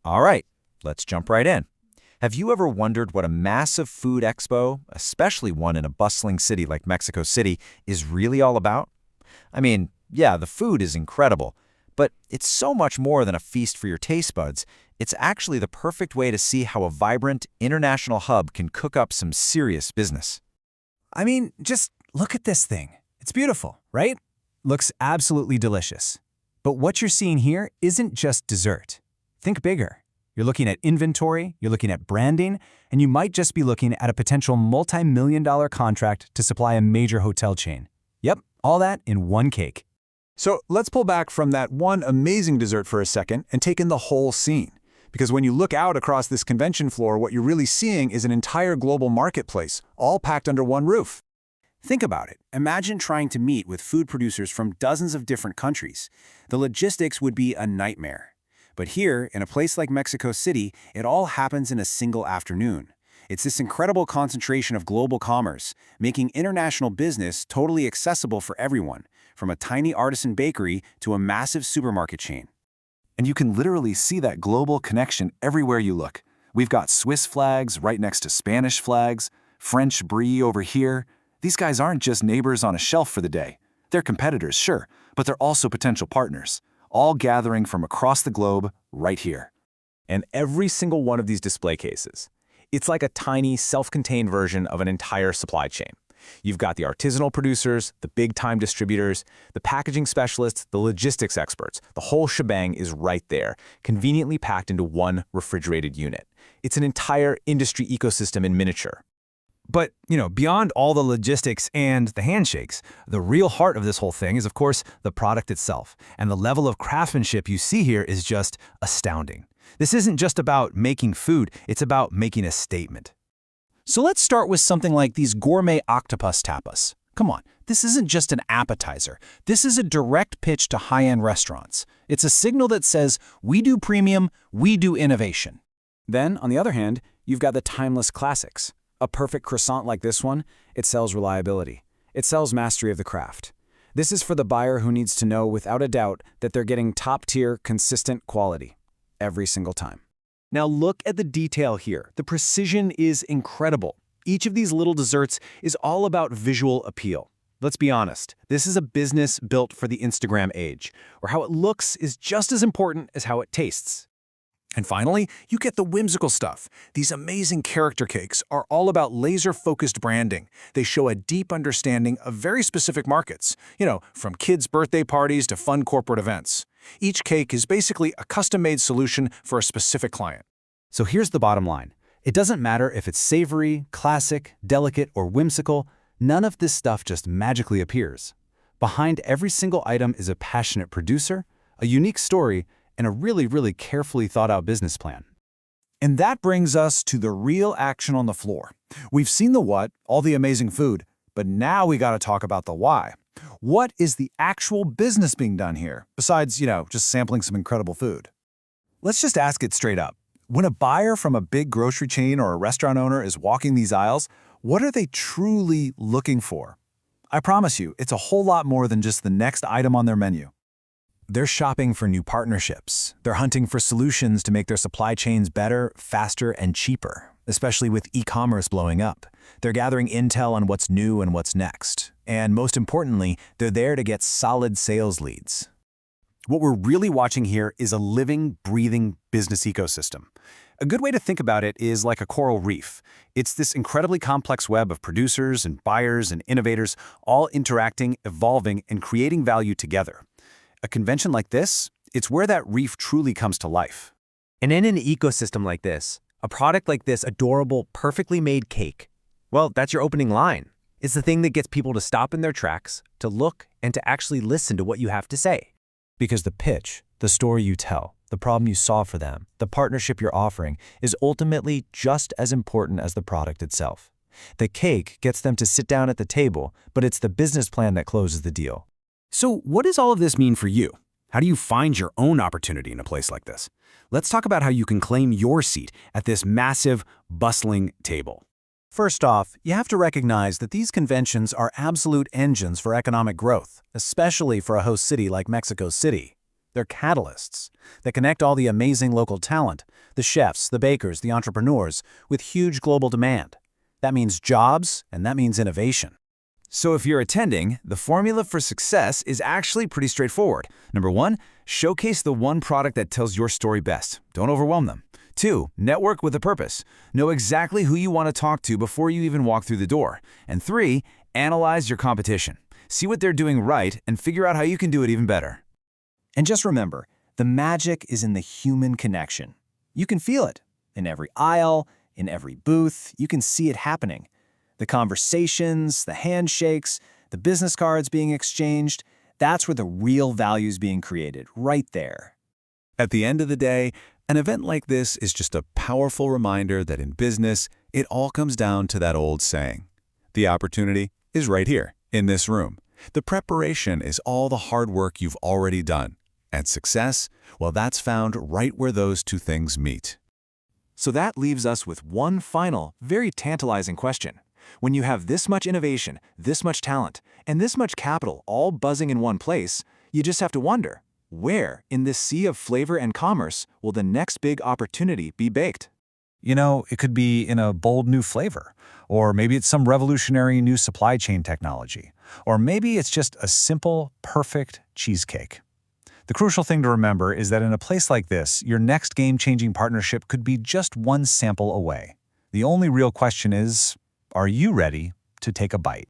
All right, let's jump right in. Have you ever wondered what a massive food expo, especially one in a bustling city like Mexico City, is really all about? I mean, yeah, the food is incredible, but it's so much more than a feast for your taste buds. It's actually the perfect way to see how a vibrant international hub can cook up some serious business. I mean, just look at this thing. It's beautiful, right? Looks absolutely delicious. But what you're seeing here isn't just dessert. Think bigger. You're looking at inventory, you're looking at branding, and you might just be looking at a potential multi-million-dollar contract to supply a major hotel chain. Yep, all that in one cake. So let's pull back from that one amazing dessert for a second and take in the whole scene. Because when you look out across this convention floor, what you're really seeing is an entire global marketplace, all packed under one roof. Think about it. Imagine trying to meet with food producers from dozens of different countries. The logistics would be a nightmare. But here, in a place like Mexico City, it all happens in a single afternoon. It's this incredible concentration of global commerce, making international business totally accessible for everyone, from a tiny artisan bakery to a massive supermarket chain. And you can literally see that global connection everywhere you look. We've got Swiss flags right next to Spanish flags, French brie over here. These guys aren't just neighbors on a shelf for the day. They're competitors, sure, but they're also potential partners, all gathering from across the globe right here. And every single one of these display cases, it's like a tiny, self-contained version of an entire supply chain. You've got the artisanal producers, the big-time distributors, the packaging specialists, the logistics experts. The whole shebang is right there, conveniently packed into one refrigerated unit. It's an entire industry ecosystem in miniature. But, beyond all the logistics and the handshakes, the real heart of this whole thing is, of course, the product itself. And the level of craftsmanship you see here is just astounding. This isn't just about making food, it's about making a statement. So let's start with something like these gourmet octopus tapas. Come on, this isn't just an appetizer. This is a direct pitch to high-end restaurants. It's a signal that says, we do premium, we do innovation. Then, on the other hand, you've got the timeless classics. A perfect croissant like this one, it sells reliability. It sells mastery of the craft. This is for the buyer who needs to know without a doubt that they're getting top-tier, consistent quality every single time. Now look at the detail here. The precision is incredible. Each of these little desserts is all about visual appeal. Let's be honest, this is a business built for the Instagram age, where how it looks is just as important as how it tastes. And finally, you get the whimsical stuff. These amazing character cakes are all about laser-focused branding. They show a deep understanding of very specific markets, from kids' birthday parties to fun corporate events. Each cake is basically a custom-made solution for a specific client. So here's the bottom line. It doesn't matter if it's savory, classic, delicate, or whimsical. None of this stuff just magically appears. Behind every single item is a passionate producer, a unique story, and a really, really carefully thought-out business plan. And that brings us to the real action on the floor. We've seen the what, all the amazing food, but now we got to talk about the why. What is the actual business being done here, besides, just sampling some incredible food? Let's just ask it straight up. When a buyer from a big grocery chain or a restaurant owner is walking these aisles, what are they truly looking for? I promise you, it's a whole lot more than just the next item on their menu. They're shopping for new partnerships. They're hunting for solutions to make their supply chains better, faster, and cheaper, especially with e-commerce blowing up. They're gathering intel on what's new and what's next. And most importantly, they're there to get solid sales leads. What we're really watching here is a living, breathing business ecosystem. A good way to think about it is like a coral reef. It's this incredibly complex web of producers and buyers and innovators all interacting, evolving, and creating value together. A convention like this, it's where that reef truly comes to life. And in an ecosystem like this, a product like this adorable, perfectly made cake, well, that's your opening line. It's the thing that gets people to stop in their tracks, to look, and to actually listen to what you have to say. Because the pitch, the story you tell, the problem you solve for them, the partnership you're offering is ultimately just as important as the product itself. The cake gets them to sit down at the table, but it's the business plan that closes the deal. So what does all of this mean for you? How do you find your own opportunity in a place like this? Let's talk about how you can claim your seat at this massive, bustling table. First off, you have to recognize that these conventions are absolute engines for economic growth, especially for a host city like Mexico City. They're catalysts that connect all the amazing local talent, The chefs, the bakers, the entrepreneurs, with huge global demand. That means jobs, and that means innovation. So if you're attending, the formula for success is actually pretty straightforward. Number 1, showcase the one product that tells your story best. Don't overwhelm them. 2, network with a purpose. Know exactly who you want to talk to before you even walk through the door. And 3, analyze your competition. See what they're doing right and figure out how you can do it even better. And just remember, the magic is in the human connection. You can feel it. In every aisle, in every booth, you can see it happening. The conversations, the handshakes, the business cards being exchanged, that's where the real value is being created, right there. At the end of the day, an event like this is just a powerful reminder that in business, it all comes down to that old saying. The opportunity is right here, in this room. The preparation is all the hard work you've already done. And success, well, that's found right where those two things meet. So that leaves us with one final, very tantalizing question. When you have this much innovation, this much talent, and this much capital all buzzing in one place, you just have to wonder, where in this sea of flavor and commerce will the next big opportunity be baked? You know, it could be in a bold new flavor, or maybe it's some revolutionary new supply chain technology, or maybe it's just a simple, perfect cheesecake. The crucial thing to remember is that in a place like this, your next game-changing partnership could be just one sample away. The only real question is, are you ready to take a bite?